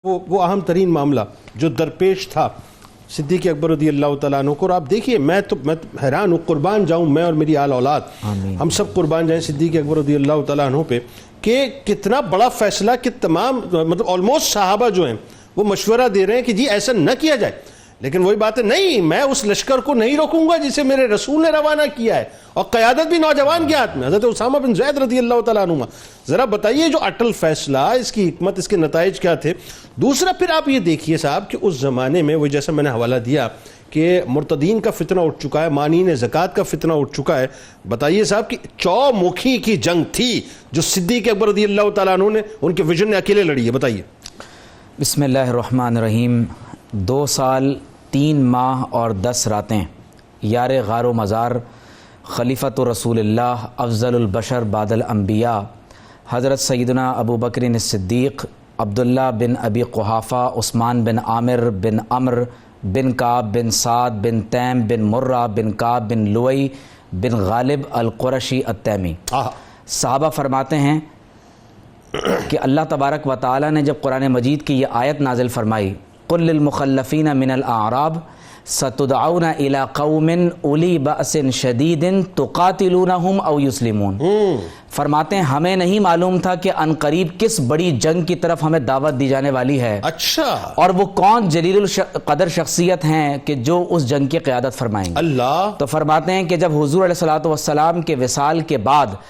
وہ اہم ترین معاملہ جو درپیش تھا صدیق اکبر رضی اللہ تعالیٰ عنہ کو. اور آپ دیکھیے میں حیران ہوں, قربان جاؤں میں اور میری آل اولاد, ہم سب قربان جائیں صدیق اکبر رضی اللہ تعالیٰ عنہ پہ, کہ کتنا بڑا فیصلہ کہ تمام مطلب آلموسٹ صحابہ جو ہیں وہ مشورہ دے رہے ہیں کہ جی ایسا نہ کیا جائے, لیکن وہی بات ہے نہیں, میں اس لشکر کو نہیں روکوں گا جسے میرے رسول نے روانہ کیا ہے, اور قیادت بھی نوجوان کے ہاتھ میں, حضرت اسامہ بن زید رضی اللہ تعالیٰ عنہ. ذرا بتائیے جو اٹل فیصلہ, اس کی حکمت, اس کے نتائج کیا تھے. دوسرا پھر آپ یہ دیکھیے صاحب کہ اس زمانے میں وہ جیسا میں نے حوالہ دیا کہ مرتدین کا فتنہ اٹھ چکا ہے, مانعین زکوٰۃ کا فتنہ اٹھ چکا ہے. بتائیے صاحب کہ چومکھی کی جنگ تھی جو صدیق اکبر رضی اللہ تعالیٰ عنہ نے ان کے ویژن نے اکیلے لڑی ہے. بتائیے. بسم اللہ الرحمن الرحیم. 2 سال 3 ماہ اور 10 راتیں یار غار و مزار خلیفۃ رسول اللہ افضل البشر بعد الانبیاء حضرت سیدنا ابو بکر الصدیق, عبداللہ بن ابی قحافہ, عثمان بن عامر بن عمر بن کعب بن سعد بن تیم بن مرہ بن کعب بن لوئی بن غالب القرشی التیمی. صحابہ فرماتے ہیں کہ اللہ تبارک و تعالی نے جب قرآن مجید کی یہ آیت نازل فرمائی, قل للمخلفین من الاعراب ستدعون الى قوم اولی بأس شدید تقاتلونہم او یسلمون, فرماتے ہیں ہمیں نہیں معلوم تھا کہ عنقریب کس بڑی جنگ کی طرف ہمیں دعوت دی جانے والی ہے. اچھا, اور وہ کون جلیل القدر شخصیت ہیں کہ جو اس جنگ کی قیادت فرمائیں گے. اللہ. تو فرماتے ہیں کہ جب حضور علیہ الصلوۃ والسلام کے وصال کے بعد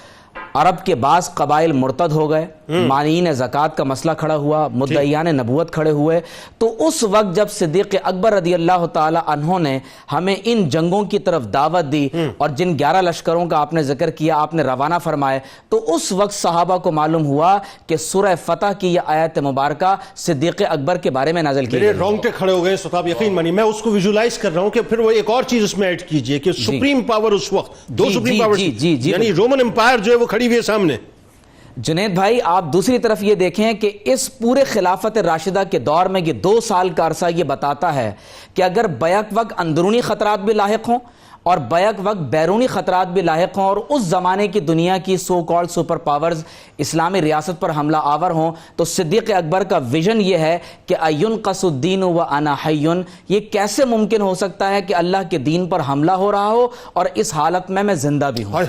عرب کے بعض قبائل مرتد ہو گئے, مانعین زکوٰۃ کا مسئلہ کھڑا ہوا, مدعیان نبوت کھڑے ہوئے, تو اس وقت جب صدیق اکبر رضی اللہ تعالی عنہ نے ہمیں ان جنگوں کی طرف دعوت دی اور جن 11 لشکروں کا آپ نے ذکر کیا, آپ نے روانہ فرمائے, تو اس وقت صحابہ کو معلوم ہوا کہ سورہ فتح کی یہ آیت مبارکہ صدیق اکبر کے بارے میں نازل کی. میرے رونگٹے کھڑے ہو گئے صاحب, یقین مانی میں اس کو ویژولائز کر رہا ہوں کہ پھر وہ ایک اور چیز اس میں ایڈ کیجئے کہ سپریم پاور اس وقت دو سپریم پاور, یعنی رومن امپائر جو ہے وہ کھڑی ہوئی ہے سامنے. جنید بھائی آپ دوسری طرف یہ دیکھیں کہ اس پورے خلافت راشدہ کے دور میں یہ 2 سال کا عرصہ یہ بتاتا ہے کہ اگر بیک وقت اندرونی خطرات بھی لاحق ہوں اور بیک وقت بیرونی خطرات بھی لاحق ہوں, اور اس زمانے کی دنیا کی سو کالڈ سپر پاورز اسلامی ریاست پر حملہ آور ہوں, تو صدیق اکبر کا ویژن یہ ہے کہ اینقص الدین وانا حی, یہ کیسے ممکن ہو سکتا ہے کہ اللہ کے دین پر حملہ ہو رہا ہو اور اس حالت میں زندہ بھی ہوں.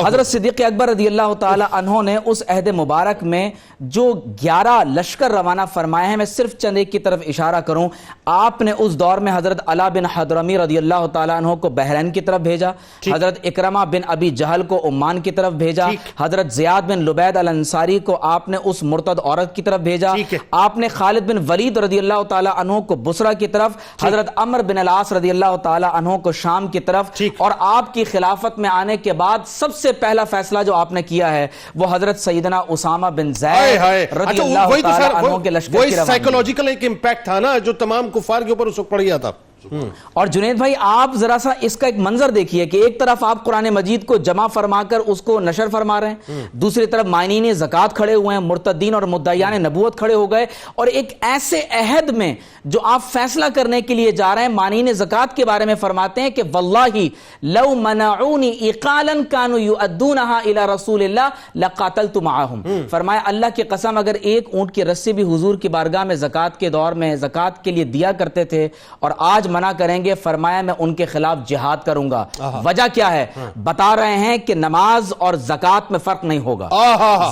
حضرت صدیق اکبر رضی اللہ تعالی عنہ نے اس عہد مبارک میں جو 11 لشکر روانہ فرمائے ہیں, میں صرف چند ایک کی طرف اشارہ کروں. آپ نے اس دور میں حضرت علا بن حضرمی رضی اللہ تعالی عنہ کو بحرین کی طرف بھیجا, حضرت اکرمہ بن ابی جہل کو عمان کی طرف بھیجا, حضرت زیاد بن لبید الانصاری کو آپ نے اس مرتد عورت کی طرف بھیجا, آپ نے خالد بن ولید رضی اللہ تعالی عنہ کو بصرہ کی طرف, حضرت عمر بن العاص رضی اللہ تعالی عنہ کو شام کی طرف, اور آپ کی خلافت میں آنے کے بعد سب سے پہلا فیصلہ جو آپ نے کیا ہے وہ حضرت سیدنا اسامہ بن زید رضی اللہ تعالی عنہ کے لشکر کی روانگی. وہی سائیکولوجیکل ایک امپیکٹ تھا نا جو تمام کفار کے اوپر اس وقت پڑ گیا تھا. اور جنید بھائی آپ ذرا سا اس کا ایک منظر دیکھیے کہ ایک طرف آپ قرآن مجید کو جمع فرما کر اس کو نشر فرما رہے ہیں, دوسری طرف مانعین زکوٰۃ کھڑے ہوئے ہیں, مرتدین اور مدعیان نبوت کھڑے ہو گئے, اور ایک ایسے عہد میں جو آپ فیصلہ کرنے کے لیے جا رہے ہیں, مانعین زکوٰۃ کے بارے میں فرماتے ہیں کہ واللہ لو منعونی اقالا کانوا یؤدونها الی رسول اللہ لقاتلت معهم. فرمایا اللہ کی قسم اگر ایک اونٹ کی رسی بھی حضور کی بارگاہ میں زکوٰۃ کے دور میں زکوٰۃ کے لیے دیا کرتے تھے اور آج منع کریں گے, فرمایا میں ان کے خلاف جہاد کروں گا. وجہ کیا ہے؟ بتا رہے ہیں کہ نماز اور زکوٰۃ میں فرق نہیں ہوگا,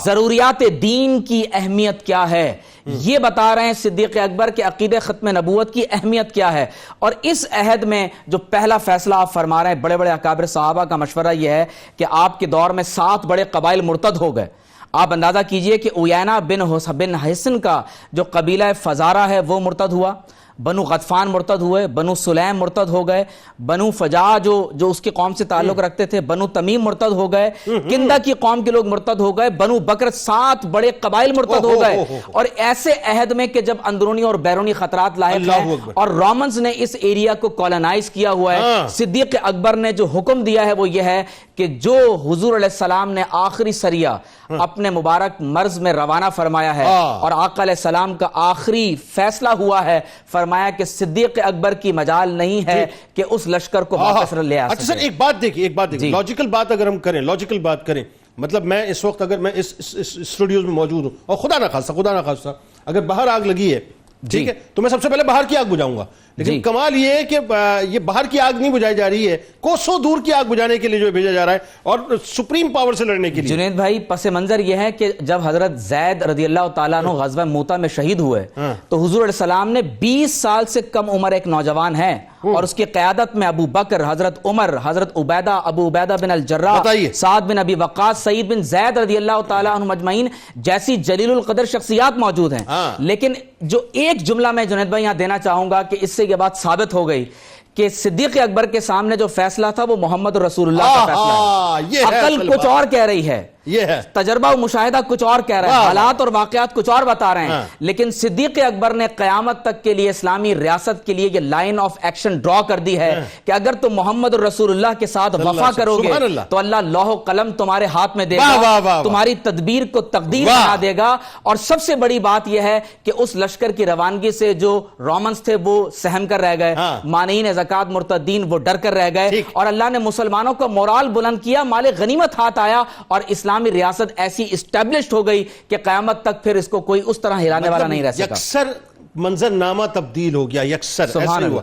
ضروریات دین کی اہمیت کیا ہے یہ بتا رہے ہیں صدیق اکبر کے عقیدہ ختم نبوت کی اہمیت کیا ہے. اور اس عہد میں جو پہلا فیصلہ آپ فرما رہے ہیں, بڑے بڑے اکابر صحابہ کا مشورہ یہ ہے کہ آپ کے دور میں 7 بڑے قبائل مرتد ہو گئے. آپ اندازہ کیجئے کہ عیینہ بن حسن کا جو قبیلہ فزارہ ہے وہ مرتد ہوا, بنو غطفان مرتد ہوئے, بنو سلیم مرتد ہو گئے, بنو فجاع جو اس کی قوم سے تعلق رکھتے تھے بنو تمیم مرتد ہو گئے, کندہ کی قوم کے لوگ مرتد ہو گئے, بنو بکر 7 بڑے قبائل مرتد ہو گئے. اور ایسے عہد میں کہ جب اندرونی اور بیرونی خطرات لاحق ہیں اور رومنز نے اس ایریا کو کولونائز کیا ہوا ہے, صدیق اکبر نے جو حکم دیا ہے وہ یہ ہے کہ جو حضور علیہ السلام نے آخری سریہ اپنے مبارک مرز میں روانہ فرمایا ہے اور آقا علیہ السلام کا آخری فیصلہ ہوا ہے, فرمایا کہ صدیق اکبر کی مجال نہیں ہے کہ اس لشکر کو واپس لے آ سکے. اچھا سر ایک بات دیکھیں, لاجیکل بات اگر ہم کریں, لاجیکل بات کریں, مطلب میں اس وقت اگر میں اس اسٹوڈیوز میں موجود ہوں اور خدا نہ خواستہ اگر باہر آگ لگی ہے ٹھیک ہے، تو میں سب سے پہلے باہر کی آگ بجھاؤں گا. لیکن کمال یہ ہے کہ یہ باہر کی آگ نہیں بجھائی جا رہی ہے، کوسوں دور کی آگ بجھانے کے لیے جو بھیجا جا رہا ہے اور سپریم پاور سے لڑنے کے لیے. جنید بھائی پس منظر یہ ہے کہ جب حضرت زید رضی اللہ تعالیٰ عنہ غزوہ موتا میں شہید ہوئے تو حضور علیہ السلام نے 20 سال سے کم عمر ایک نوجوان ہے اور اس کی قیادت میں ابو بکر، حضرت عمر، حضرت عبیدہ، ابو عبیدہ بن الجراح، سعد بن ابی وقاص، سعید بن زید رضی اللہ تعالیٰ عنہ مجمعین جیسی جلیل القدر شخصیات موجود ہیں. لیکن جو ایک جملہ میں جنید بھائی یہاں دینا چاہوں گا کہ اس سے یہ بات ثابت ہو گئی کہ صدیق اکبر کے سامنے جو فیصلہ تھا وہ محمد رسول اللہ کا فیصلہ ہے. عقل کچھ اور کہہ رہی ہے، یہ ہے تجربہ و مشاہدہ کچھ اور کہہ رہا ہے، حالات اور واقعات کچھ اور بتا رہے ہیں. لیکن صدیق اکبر نے قیامت تک کے لیے اسلامی ریاست کے لیے یہ لائن آف ایکشن ڈرا کر دی ہے کہ اگر تم محمد رسول اللہ کے ساتھ وفا کرو گے تو اللہ لوح و قلم تمہارے ہاتھ میں دے گا، تمہاری تدبیر کو تقدیر بنا دے گا. اور سب سے بڑی بات یہ ہے کہ اس لشکر کی روانگی سے جو رومنز تھے وہ سہم کر رہ گئے، مانعین زکات مرتدین وہ ڈر کر رہ گئے، اور اللہ نے مسلمانوں کا مورال بلند کیا، مال غنیمت ہاتھ آیا اور اسلامی ریاست ایسی اسٹیبلشڈ ہو گئی کہ قیامت تک پھر اس کو کوئی اس طرح ہلانے والا نہیں رہ سکا. یکسر منظر نامہ تبدیل ہو گیا، یکسر ایسے ہوا.